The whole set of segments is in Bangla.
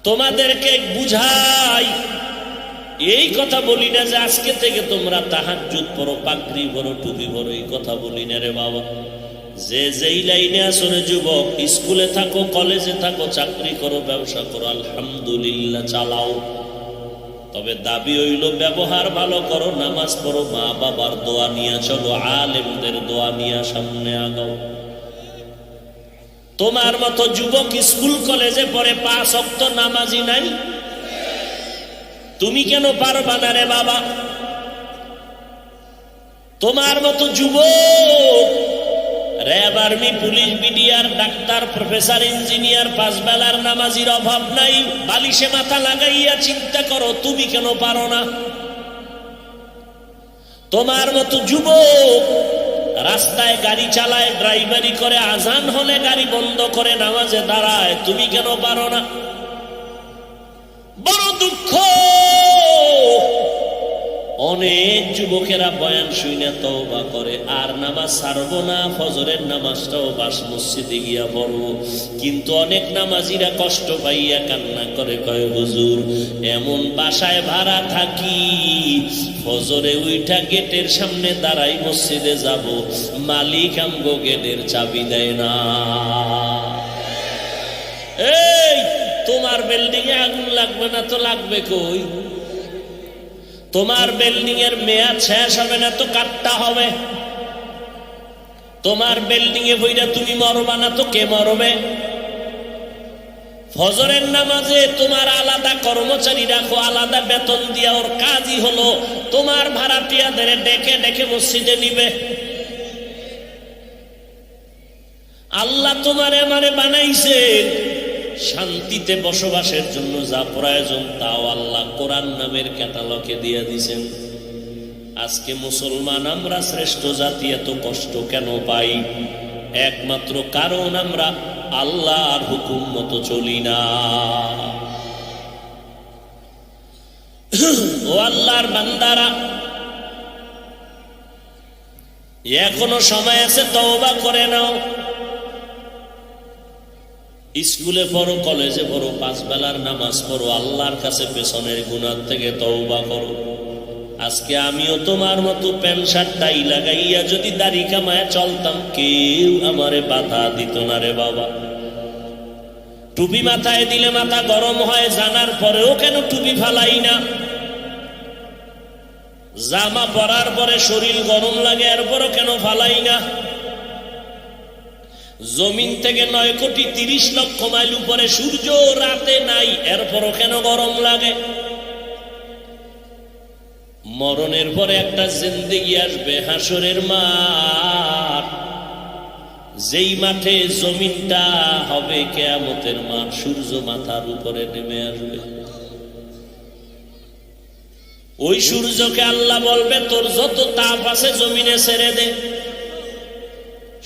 তোমাদেরকে বুঝাই, এই কথা বলি না যে আজকে থেকে তোমরা তাহাজ্জুদ পড়ো, পাগড়ি পরো, টুপি পরো, এই কথা বলি না রে বাবা। যে যেই লাইনে আসো রে যুবক, স্কুলে থাকো, কলেজে থাকো, চাকরি করো, ব্যবসা করো, আলহামদুলিল্লাহ চালাও। তবে দাবি হইল ব্যবহার ভালো করো, নামাজ পড়ো, মা বাবার দোয়া নিয়ে চলো, আলেমদের দোয়া নিয়ে সামনে আগাও। তোমার মতো যুবক স্কুল কলেজে পড়ে 5 ওয়াক্ত নামাজি নাই, তুমি কেন পারবা না রে বাবা? তোমার মতো যুবক RAB, army, police, BDR, doctor, professor, engineer, 5 বেলার নামাজির অভাব নাই। বালিশে মাথা লাগাইয়া চিন্তা করো, তুমি কেন পারো না? তোমার মতো যুবক রাস্তায় গাড়ি চালায়, ড্রাইভারি করে, আজান হলে গাড়ি বন্ধ করে নামাজে দাঁড়ায়, তুমি কেন পারো না? বড় দুঃখ, অনেক যুবকেরা বয়ান শুনে তওবা করে আর নামাজ ছাড়বো না, ফজরের নামাজটাও বাস মসজিদে গিয়া পড়বো। কিন্তু অনেক নামাজিরা কষ্ট পাইয়া কান্না করে, কয় হুজুর এমন বাসায় ভাড়া থাকি, ফজরে উইঠা গেটের সামনে দাঁড়াই মসজিদে যাব, মালিক আমগো গেটের চাবি দেয় না। এই তোমার বিল্ডিং এ আগুন লাগবে না তো লাগবে কই? তোমার বিল্ডিং এর মেয়াদ শেষ হবে না তো কাটটা হবে? তোমার বিল্ডিং এ বইরা তুমি মরবা না তো কে মরবে? ফজরের নামাজে তোমার আলাদা কর্মচারী রাখো, আলাদা বেতন দিয়া, ওর কাজই হলো তোমার ভাড়াটিয়াদের ডেকে ডেকে মসজিদে নিবে। আল্লাহ তোমারে আমারে বানাইছে শান্তিতে বসবাসের জন্য, যা প্রয়োজন তাও আল্লাহ কোরআন নামের ক্যাটালগে দিয়ে দিয়েছেন। আজকে মুসলমান আমরা শ্রেষ্ঠ জাতি, এত কষ্ট কেন পাই? একমাত্র কারণ আমরা আল্লাহর হুকুম মতো চলি না। ও আল্লাহর বান্দারা, এখনো সময় আছে, তওবা করে নাও। স্কুলে পড়ো, কলেজে পড়ো, 5 বেলার নামাজ পড়ো, আল্লাহর কাছে পেছনের গুনাহ থেকে তওবা করো। আজকে আমিও তোমার মতো প্যান্ট শার্ট টাই লাগাইয়া যদি দাড়ি কামায় চলতাম, কেউ আমারে বাধা দিত না রে বাবা। টুপি মাথায় দিলে মাথা গরম হয়, জানার পরেও কেন টুপি ফালাই না? জামা পরার পরে শরীর গরম লাগে, এরপরও কেন ফালাই না? জমিন থেকে 9 কোটি 30 লক্ষ মাইল উপরে সূর্য রাতে নাই, এরপরও কেন গরম লাগে? মরণের পরে একটা জিন্দেগি আসবে, হাসরের মাঠ, যেই মাঠে জমিনটা হবে কিয়ামতের মাঠ, সূর্য মাথার উপরে নেমে আসবে। ওই সূর্যকে আল্লাহ বলবে, তোর যত তাপ আছে জমিনে ছেড়ে দে।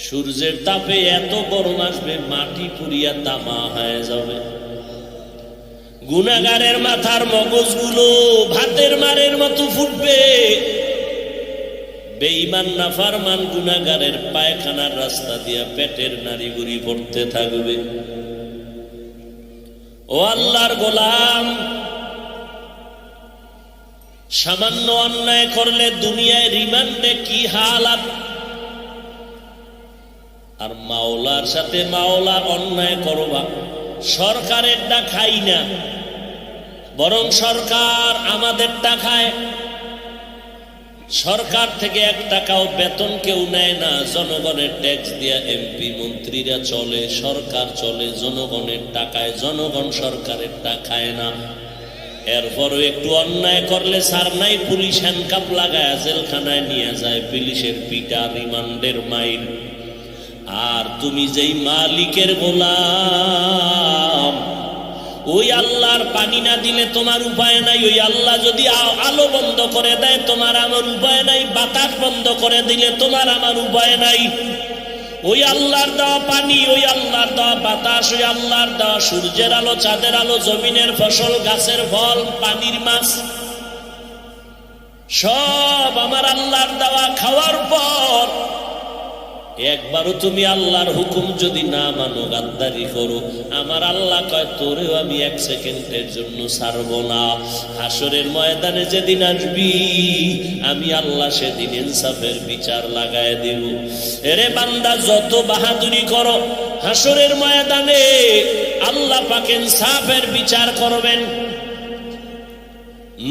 সূর্যের তাপে এত গরম আসবে, মাটি পুড়িয়া তামা হয়ে যাবে। গুনাহগারের মাথার মগজগুলো ভাতের মারের মতো ফুটবে। বেঈমান নাফরমান গুনাহগারের পায়খানার রাস্তা দিয়া পেটের নাড়িভুড়ি পড়তে থাকবে। ও আল্লাহর গোলাম, সামান্য অন্যায় করলে দুনিয়ায় রিমান্ডে কি হালাত, আর মাওলার সাথে মাওলার অন্যায় করবা। সরকারেরটা খাই না, বরং সরকার আমাদেরটা খায়। সরকার থেকে 1 টাকাও বেতন কেউ নেয় না, জনগণের ট্যাক্স দিয়া এমপি মন্ত্রীরা চলে, সরকার চলে জনগণের টাকায়। জনগণ সরকারের টাকা খায় না। এরপরও একটু অন্যায় করলে সার নাই, পুলিশ হ্যান্ডকাপ লাগায় জেলখানায় নিয়ে যায়, পুলিশের পিটা, রিমান্ডের মাইল। আর তুমি যেই মালিকের গোলাম, ওই আল্লাহর পানি না দিলে তোমার উপায় নাই। ওই আল্লাহ যদি আলো বন্ধ করে দেয় তোমার আমার উপায় নাই। বাতাস বন্ধ করে দিলে তোমার আমার উপায় নাই। ওই আল্লাহর দেওয়া পানি, ওই আল্লাহর দেওয়া বাতাস, ওই আল্লাহর দেওয়া সূর্যের আলো, চাঁদের আলো, জমিনের ফসল, গাছের ফল, পানির মাছ, সব আমার আল্লাহর দেওয়া। খাওয়ার পর একবারও তুমি আল্লাহর হুকুম যদি না মানো, গাদ্দারি করো, আমার আল্লাহ কয় তোরেও আমি এক সেকেন্ডের জন্য ছাড়ব না। হাসরের ময়দানে যেদিন আসবি আমি আল্লাহ সেদিন ইনসাফের বিচার লাগায় দেব। এরে বান্দা, যত বাহাদুরি করো, হাসরের ময়দানে আল্লাহ পাক ইনসাফের বিচার করবেন।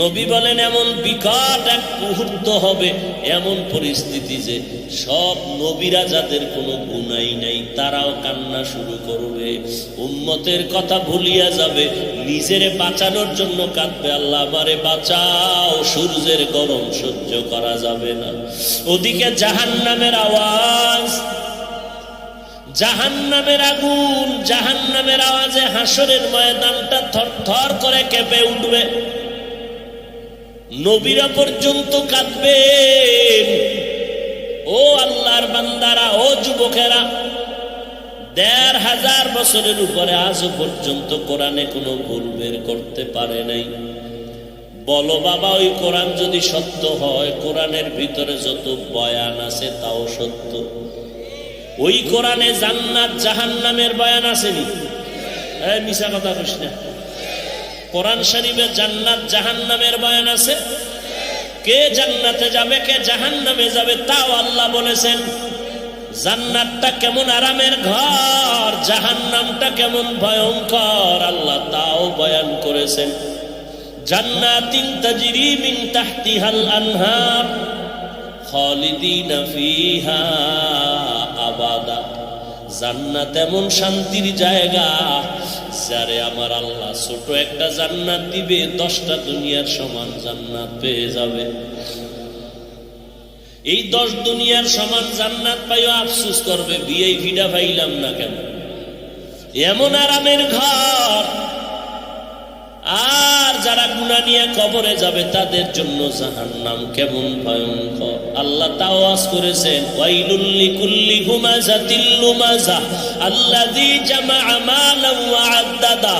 নবী বলেন এমন বিকট এক মুহূর্ত হবে, এমন পরিস্থিতি যে সব নবীরা যাদের কোনো গুনাই নাই তারাও কান্না শুরু করবে, উম্মতের কথা ভুলিয়া যাবে, নিজের বাঁচানোর জন্য কাঁদবে, আল্লাহ আমারে বাঁচাও, সূর্যের গরম সহ্য করা যাবে না। ওদিকে জাহান্নামের আওয়াজ, জাহান্নামের আগুন, জাহান্নামের আওয়াজে হাসরের ময়দানটা থরথর করে কেঁপে উঠবে। নবীরা পর্যন্ত কাঁদবেন। ও আল্লাহর বান্দারা, ও যুবকেরা, ১৫০০ বছরের উপরে আজও পর্যন্ত কোরআনে কোনো ভুল বের করতে পারে নাই। বলো বাবা, ওই কোরআন যদি সত্য হয়, কোরআনের ভিতরে যত বয়ান আছে তাও সত্য। ওই কোরআনে জান্নাত জাহান্নামের বয়ান আসেনি? মিশা কথা কইস না। কোরআন শরীফে জান্নাত জাহান্নামের বয়ান আছে। কে জান্নাতে যাবে, কে জাহান্নামে যাবে তাও আল্লাহ বলেছেন। জান্নাতটা কেমন আরামের ঘর, জাহান্নামটা কেমন ভয়ঙ্কর, আল্লাহ তাও বয়ান করেছেন। জান্নাতিন তাজরি মিন তাহতিহাল আনহার খালিদিনা ফিহা আবাদা। জান্নাত এমন শান্তির জায়গা, যারে আমার আল্লাহ ছোট একটা জান্নাত দিবে, 10টা দুনিয়ার সমান জান্নাত পেয়ে যাবে। এই 10 দুনিয়ার সমান জান্নাত পাইও আফসোস করবে, ভিআইপিটা পাইলাম না কেন। এমন আরামের ঘর। আর যারা গুনাহ নিয়ে কবরে যাবে তাদের জন্য জাহান্নাম কেমন ভয়ঙ্কর। আল্লাহ তাওয়াজ করেছেন, ওয়াইলুল লিকুল্লি হুমাযাতিল লুমাযা আল্লাযী জামাআ মালান ওয়া আদ্দাদা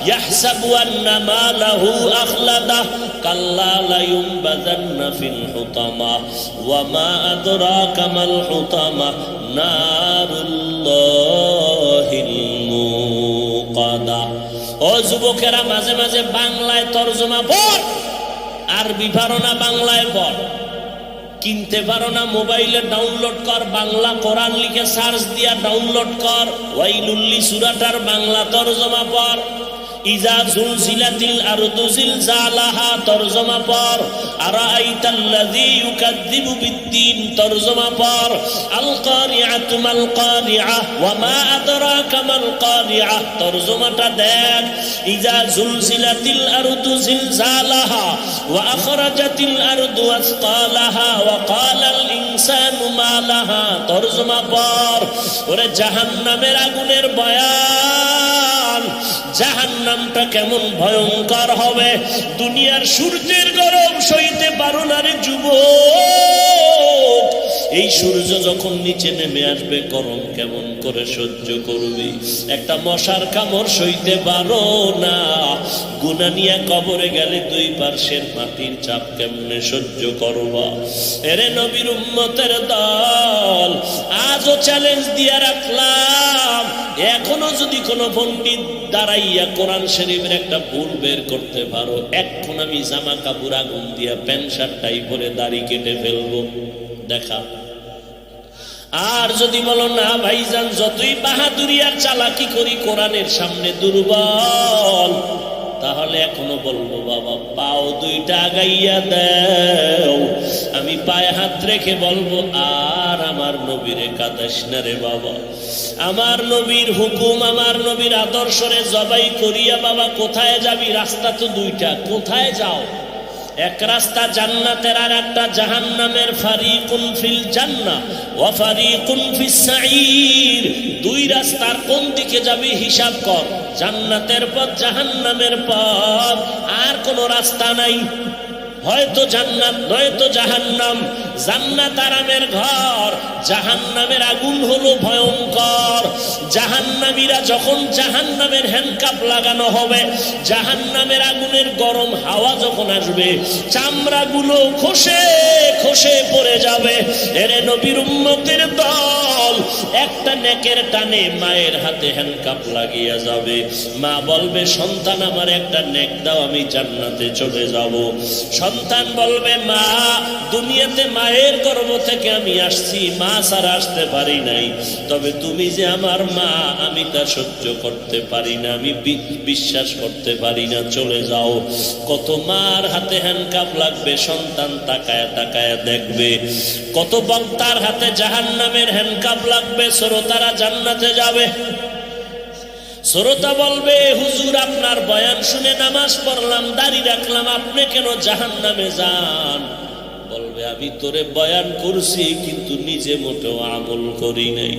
ইয়াহসাবু আন্না মালাহু আখলাদা কাল্লা লা ইউনবাযান্না ফিল হুতামা ওয়া মা আদরাকা মাল হুতামা নারুল্লাহিল মুকাদা। ও যুবকেরা, মাঝে মাঝে বাংলায় তরজমা পড়, আরবি পারো না বাংলায় পড়। কিনতে পারো না মোবাইলে ডাউনলোড কর, বাংলা কোরআন লিখে সার্চ দিয়া ডাউনলোড কর। ওয়াইলুল্লি সূরাটার বাংলা তরজমা পড়। ইজা জুলজিলাতিল আরদু জিলজালাহা তরজমা পড়। আরাআইতাল্লাযী ইউকাযযিবু বিদ্দীন তরজমা পড়। আল কারিআতু মাল কারিআহ ওয়া মা আদরাকা মাল কারিআহ তরজমাটা দেখ। ইজা জুলজিলাতিল আরদু জিলজালাহা ওয়া আখরাজাতিল আরদু আসকালাহা ওয়া ক্বালাল ইনসানু মা লাহা তরজমা পড়। ওরে জাহান্নামের আগুনের বয়ান, জাহান্নামটা কেমন ভয়ঙ্কর হবে। দুনিয়ার সূর্যের গরম সইতে পারো না রে যুবক, এই সূর্য যখন নিচে নেমে আসবে গরম কেমন করে সহ্য করবি। একটা মশার কামড় সইতে পারো না, গুনাহ নিয়ে কবরে গেলে 2 পার্শ্বের মাটির চাপ কেমনে সহ্য করবা। এরে নবীর উম্মতের দল, আজও চ্যালেঞ্জ দিয়ে রাখলাম, এখনো যদি কোনো পণ্ডিত দাঁড়াইয়া কোরআন শরীফের একটা ভুল বের করতে পারো, এখন আমি জামা কাপড় আগুন দিয়া প্যান্ট শার্টটাই পরে দাড়ি কেটে ফেলবো, দেখা। আর যদি বলো না ভাইজান, যতই বাহাদুরি আর চালাকি করি কোরআনের সামনে দুর্বল, তাহলে এখনো বলবো বাবা পাও 2টা আগাইয়া দেও। আমি পায়ে হাত রেখে বলবো, আর আমার নবীরে কাঁদাস না রে বাবা। আমার নবীর হুকুম, আমার নবীর আদর্শরে জবাই করিয়া বাবা কোথায় যাবি? রাস্তা তো 2টা, কোথায় যাও? এক রাস্তা জান্নাতের, আর একটা জাহান্নামের। ফারিকুন ফিল জান্নাহ ওয়া ফারিকুন ফিস সাঈর। 2 রাস্তার কোন দিকে যাবি হিসাব কর। জান্নাতের পথ, জাহান্নামের পথ, আর কোনো রাস্তা নাই। হয়তো জান্নাত নয়তো জাহান্নাম। জান্নাত আরামের ঘর, জাহান্নামের আগুন হলো ভয়ঙ্কর। জাহান্নামীরা যখন জাহান্নামের হ্যান্ডকাপ লাগানো হবে, জাহান্নামের আগুনের গরম হাওয়া যখন আসবে, চামড়াগুলো খসে খসে পড়ে যাবে। এরে নবীর উম্মতের দল, একটা নেকের টানে মায়ের হাতে হ্যান্ডকাপ লাগিয়ে যাবে। মা বলবে, সন্তান আমার একটা নেক দাও, আমি জান্নাতে চলে যাব। সন্তান বলবে, মা দুনিয়াতে মায়ের গর্ভ থেকে আমি আসছি, মা ছাড়া আসতে পারি নাই, তবে তুমি যে আমার মা আমি তা সহ্য করতে পারি না, আমি বিশ্বাস করতে পারি না, চলে যাও। কত মার হাতে হ্যান্ডকাপ লাগবে, সন্তান তাকায় তাকায় দেখবে। কত বক্তার হাতে জাহান্নামের হ্যান্ডকাপ লাগবে, শ্রোতারা জান্নাতে যাবে। শ্রোতা বলবে, হুজুর আপনার বয়ান শুনে নামাজ পড়লাম, দাড়ি রাখলাম, আপনি কেন জাহান্নামে যান? বলবে, আমি তোরে বয়ান করছি কিন্তু নিজে মোটেও আমল করি নাই।